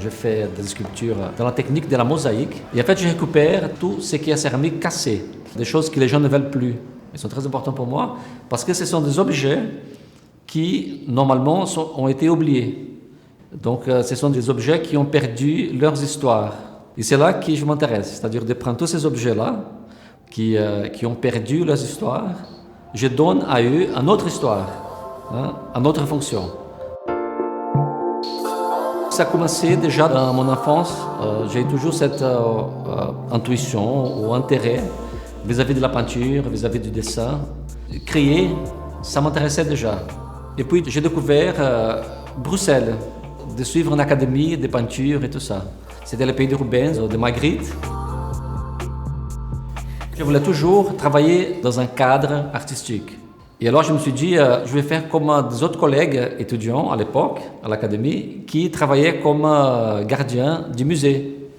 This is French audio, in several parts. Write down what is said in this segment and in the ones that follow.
je fais des sculptures dans la technique de la mosaïque. Et en fait, je récupère tout ce qui est céramique cassé, des choses que les gens ne veulent plus. Ils sont très importants pour moi parce que ce sont des objets qui, normalement, ont été oubliés. Donc, ce sont des objets qui ont perdu leurs histoires. Et c'est là que je m'intéresse, c'est-à-dire de prendre tous ces objets-là qui ont perdu leurs histoires, je donne à eux une autre histoire, une autre fonction. Ça a commencé déjà dans mon enfance. J'ai toujours cette intuition ou intérêt vis-à-vis de la peinture, vis-à-vis du dessin. Créer, ça m'intéressait déjà. Et puis j'ai découvert Bruxelles, de suivre une académie de peinture et tout ça. C'était le pays de Rubens, de Magritte. Je voulais toujours travailler dans un cadre artistique. Et alors je me suis dit, je vais faire comme des autres collègues étudiants à l'époque, à l'académie, qui travaillaient comme gardiens du musée.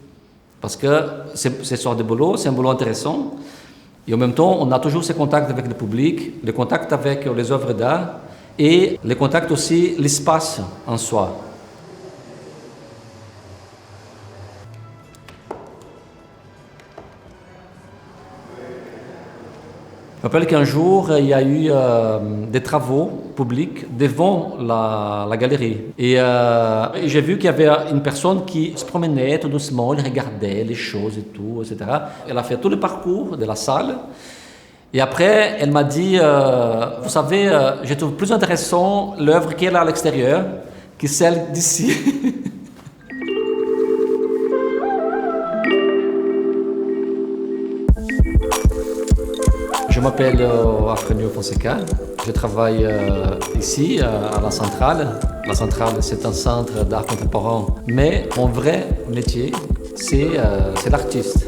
Parce que ce sort de boulot, c'est un boulot intéressant. Et en même temps, on a toujours ces contacts avec le public, le contact avec les œuvres d'art et le contact aussi, l'espace en soi. Je me rappelle qu'un jour, il y a eu des travaux publics devant la galerie. Et j'ai vu qu'il y avait une personne qui se promenait tout doucement, elle regardait les choses et tout, etc. Elle a fait tout le parcours de la salle. Et après, elle m'a dit, vous savez, je trouve plus intéressant l'œuvre qui est là à l'extérieur que celle d'ici. Je m'appelle Afranio Fonseca, je travaille ici à la Centrale. La Centrale, c'est un centre d'art contemporain, mais mon vrai métier, c'est l'artiste.